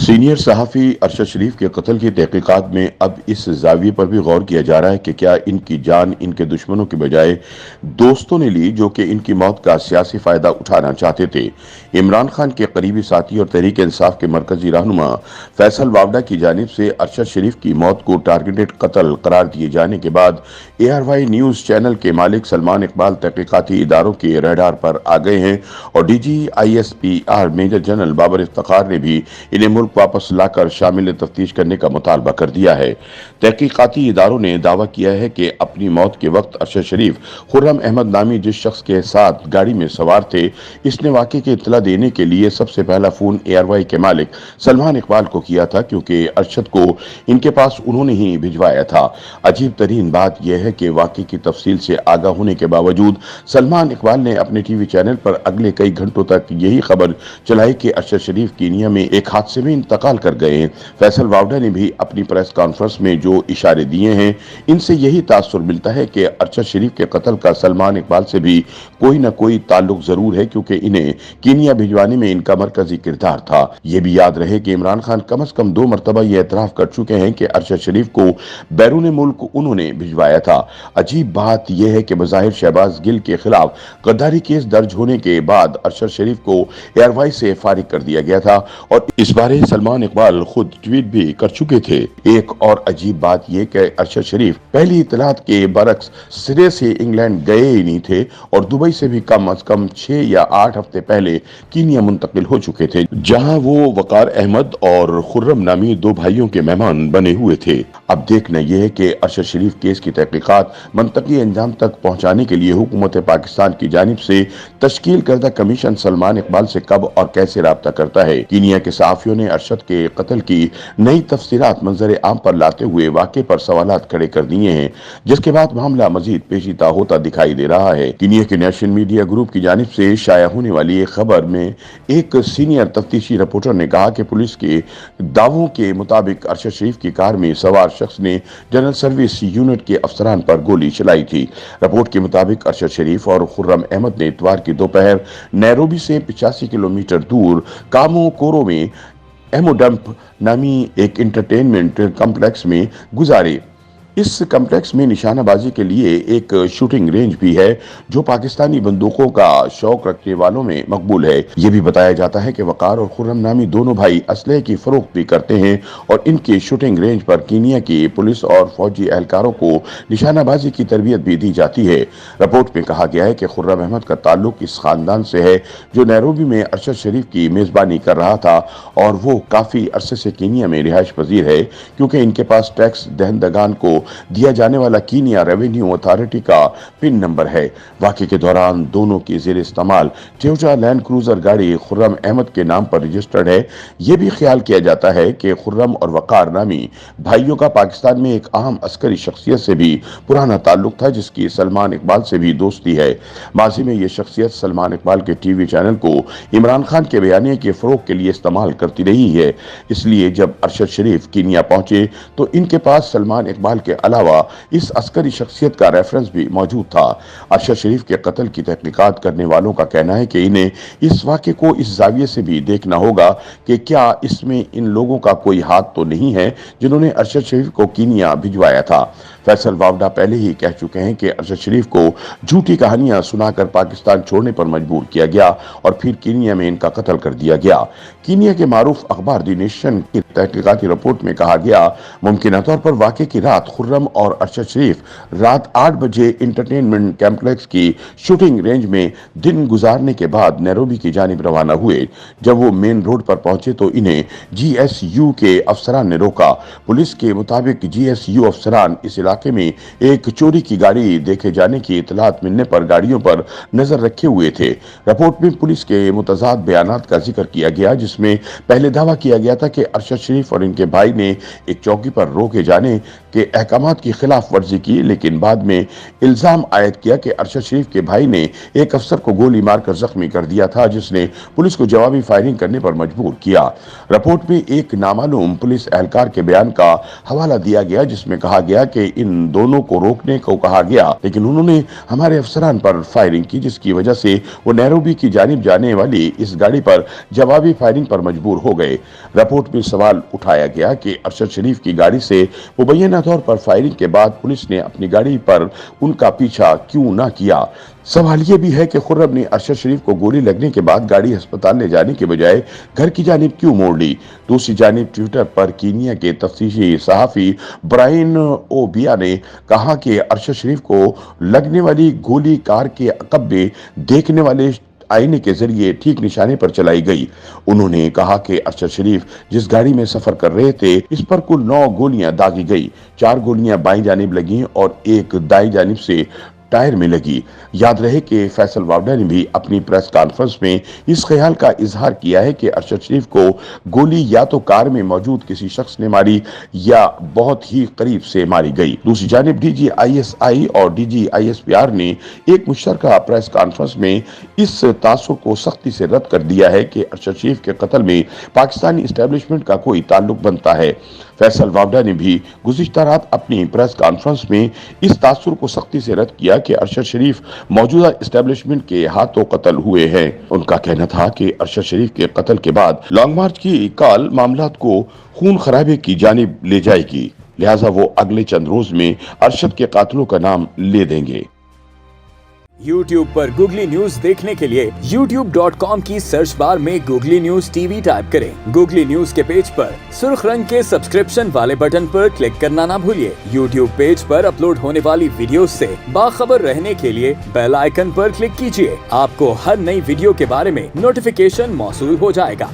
Senior सहाफ़ी अरशद शरीफ के कत्ल की तहकीकात में अब इस ज़ाविये पर भी गौर किया जा रहा है कि क्या इनकी जान इनके दुश्मनों के बजाय दोस्तों ने ली जो कि इनकी मौत का सियासी फ़ायदा उठाना चाहते थे। इमरान खान के करीबी साथी और तहरीक इंसाफ के मरकजी रहनुमा फैसल वावडा की जानिब से अरशद शरीफ की मौत को टारगेटेड कत्ल करार दिए जाने के बाद ARY न्यूज़ चैनल के मालिक सलमान इकबाल तहकीकाती इदारों के रडार पर आ गए हैं और DG ISPR major general Babar Iftikhar ने भी इन्हें मुल्क वापस लाकर शामिल तफ्तीश करने का मुतालबा कर दिया है। तहकीकाती इदारों ने दावा किया है कि अपनी मौत के वक्त अरशद शरीफ खुर्रम अहमद नामी जिस शख्स के साथ गाड़ी में सवार थे, इसने वाक़े की इत्तला देने के लिए सबसे पहला फोन ARY के मालिक सलमान इकबाल को किया था, क्योंकि अरशद को इनके पास उन्होंने ही भिजवाया था। अजीब तरीन बात यह है कि वाक़े की तफसील से आगाह होने के बावजूद सलमान इकबाल ने अपने TV चैनल पर अगले कई घंटों तक यही खबर चलाई कि अरशद शरीफ कीनिया में एक हादसे में इंतकाल कर गए हैं। फैसल वावडा ने भी अपनी प्रेस कॉन्फ्रेंस में जो इशारे दिए हैं, इनसे यही तासुर मिलता है कि अरशद शरीफ के कत्ल का सलमान इकबाल से भी कोई न कोई ताल्लुक जरूर है, क्योंकि इन्हें कीनिया भिजवाने में इनका मरकजी किरदार था। ये भी याद रहे कि इमरान खान कम अज कम 2 मरतबा ये एतराफ कर चुके हैं कि अरशद शरीफ को बैरून मुल्क उन्होंने भिजवाया था। अजीब बात यह है कि बज़ाहिर शहबाज गिल के खिलाफ गद्दारी केस दर्ज होने के बाद अरशद शरीफ को ARY से फारिग कर दिया गया था और इस बारे सलमान इकबाल खुद ट्वीट भी कर चुके थे। एक और अजीब बात यह कि अरशद शरीफ पहली इतलात के बरक्स सिरे से इंग्लैंड गए ही नहीं थे और दुबई से भी कम अज कम 6 या 8 हफ्ते पहले कीनिया मुंतकिल हो चुके थे, जहां वो वकार अहमद और खुर्रम नामी 2 भाइयों के मेहमान बने हुए थे। अब देखना यह है कि अरशद शरीफ केस की तहकीकात मंतकी अंजाम तक पहुंचाने के लिए हुकूमत पाकिस्तान की जानिब से तश्कील करदा कमीशन सलमान इकबाल से कब और कैसे राब्ता करता है। कीनिया के सहाफियों ने अरशद के कत्ल की नई तफसीलात मंजर आम पर लाते हुए वाक़े पर सवालात खड़े कर दिए हैं, जिसके बाद मामला मजीद पेचीदा होता दिखाई दे रहा है। कीनिया के नेशनल मीडिया ग्रुप की जानिब से शाया होने वाली एक खबर में एक सीनियर तफ्तीशी रिपोर्टर ने कहा कि पुलिस के दावों के मुताबिक अरशद शरीफ की कार में सवार शख्स ने जनरल सर्विस यूनिट के अफसरान पर गोली चलाई थी। रिपोर्ट के मुताबिक अरशद शरीफ और खुर्रम अहमद ने इतवार की दोपहर नैरोबी से 85 किलोमीटर दूर कामो कोरो में एमोडम्प नामी एक एंटरटेनमेंट कम्प्लेक्स में गुजारे। इस कम्प्लेक्स में निशानाबाजी के लिए एक शूटिंग रेंज भी है, जो पाकिस्तानी बंदूकों का शौक रखने वालों में मकबूल है। यह भी बताया जाता है कि वकार और खुर्रम नामी दोनों भाई असलहे की फरोख्त भी करते हैं और इनके शूटिंग रेंज पर कीनिया की पुलिस और फौजी एहलकारों को निशानाबाजी की तरबियत भी दी जाती है। रिपोर्ट में कहा गया है कि खुर्रम अहमद का ताल्लुक इस खानदान से है जो नैरोबी में अरशद शरीफ की मेजबानी कर रहा था और वो काफी अरसे से कीनिया में रिहाइश पजीर है, क्योंकि इनके पास टैक्स दहंदगान को दिया जाने वाला कीनिया रेवेन्यू अथॉरिटी का पिन नंबर है। वाक़े के दौरान दोनों की ज़ेर इस्तेमाल टोयोटा लैंड क्रूजर गाड़ी खुर्रम अहमद के नाम पर रजिस्टर्ड है। यह भी ख्याल किया जाता है कि खुर्रम और वकार नामी भाइयों का पाकिस्तान में एक अहम अस्करी शख्सियत से भी पुराना ताल्लुक था, जिसकी सलमान इकबाल से भी दोस्ती है। माजी में यह शख्सियत सलमान इकबाल के TV चैनल को इमरान खान के बयानिए के फरोग के लिए इस्तेमाल करती रही है। इसलिए जब अरशद शरीफ कीनिया पहुंचे तो इनके पास सलमान इकबाल के अलावा इस अस्करी शख्सियत का रेफरेंस भी मौजूद था। अरशद शरीफ के कत्ल की तहकीकात करने वालों का कहना है कि इन्हें इस वाक़े को इस जाविये से भी देखना होगा कि क्या इसमें इन लोगों का कोई हाथ तो नहीं है जिन्होंने अरशद शरीफ को कीनिया भिजवाया था। फैसल वावडा पहले ही कह चुके हैं कि अरशद शरीफ को झूठी कहानियां सुनाकर पाकिस्तान छोड़ने पर मजबूर किया गया और फिर कीनिया में इनका कत्ल कर दिया गया। कीनिया के मारूफ अखबार दी नेशन की तहकीकाती रिपोर्ट में कहा गया, मुमकिन तौर पर वाक़े की रात खुर्रम और अरशद शरीफ रात 8 बजे एंटरटेनमेंट कॉम्प्लेक्स की शूटिंग रेंज में दिन गुजारने के बाद नैरोबी की जानिब रवाना हुए। जब वो मेन रोड पर पहुंचे तो इन्हें GSU के अफसरान ने रोका। पुलिस के मुताबिक GSU अफसरान इस इलाके में एक चोरी की गाड़ी देखे जाने की इतलात मिलने पर गाड़ियों पर नजर रखे हुए थे। रिपोर्ट में पुलिस के मुतजाद बयानात का जिक्र किया गया, जिसमें पहले दावा किया गया था कि अरशद शरीफ और इनके भाई ने एक चौकी पर रोके जाने के अहकामात की खिलाफ वर्जी की, लेकिन बाद में इल्जाम आयद किया कि अरशद शरीफ के भाई ने एक अफसर को गोली मारकर जख्मी कर दिया था, जिसने पुलिस को जवाबी फायरिंग करने पर मजबूर किया। रिपोर्ट में एक नामालूम पुलिस एहलकार के बयान का हवाला दिया गया, जिसमें कहा गया कि इन दोनों को रोकने को कहा गया, लेकिन उन्होंने हमारे अफसरान पर फायरिंग की, जिसकी वजह से वो नैरोबी की जानिब जाने वाली इस गाड़ी पर जवाबी फायरिंग पर मजबूर हो गए। रिपोर्ट में सवाल उठाया गया कि अरशद शरीफ की गाड़ी से मुबैना तौर पर फायरिंग के बाद पुलिस ने अपनी गाड़ी पर उनका पीछा क्यों ना किया। सवाल यह भी है कि खुर्रम ने अरशद शरीफ को गोली लगने के बाद गाड़ी अस्पताल ले जाने के बजाय घर की जानिब क्यों मोड़ ली। दूसरी जानिब ट्विटर पर कीनिया के तफ्तीशी सहाफी ब्रायन ओबिया ने कहा कि अरशद शरीफ को लगने वाली गोली कार के अकब में देखने वाले आईने के जरिए ठीक निशाने पर चलाई गई। उन्होंने कहा कि अरशद शरीफ जिस गाड़ी में सफर कर रहे थे, इस पर कुल 9 गोलियां दागी गई। 4 गोलियां बाईं जानिब लगी और एक दाईं जानिब से टायर में लगी। याद रहे कि फैसल वावडा ने भी अपनी प्रेस कॉन्फ्रेंस में इस ख्याल का इजहार किया है कि अरशद शरीफ को गोली या तो कार में मौजूद किसी शख्स ने मारी या बहुत ही करीब से मारी गई। दूसरी जानिब DGISI और DGISPR ने एक मुश्तरका प्रेस कॉन्फ्रेंस में इस तासुर को सख्ती से रद्द कर दिया है कि अरशद शरीफ के कत्ल में पाकिस्तानी इस्टेब्लिशमेंट का कोई ताल्लुक बनता है। फैसल वावडा ने भी गुज़िश्ता रात अपनी प्रेस कॉन्फ्रेंस में इस तासुर को सख्ती से रद्द किया कि अरशद शरीफ मौजूदा इस्टेब्लिशमेंट के हाथों कत्ल हुए हैं। उनका कहना था कि अरशद शरीफ के कत्ल के बाद लॉन्ग मार्च की कॉल मामलात को खून खराबे की जानिब ले जाएगी, लिहाजा वो अगले चंद रोज में अरशद के कातिलों का नाम ले देंगे। YouTube पर गूगली न्यूज देखने के लिए youtube.com की सर्च बार में गूगली न्यूज TV टाइप करें। गूगली न्यूज के पेज पर सुर्ख रंग के सब्सक्रिप्शन वाले बटन पर क्लिक करना ना भूलिए। YouTube पेज पर अपलोड होने वाली वीडियोस से बाखबर रहने के लिए बेल आइकन पर क्लिक कीजिए। आपको हर नई वीडियो के बारे में नोटिफिकेशन मौसूल हो जाएगा।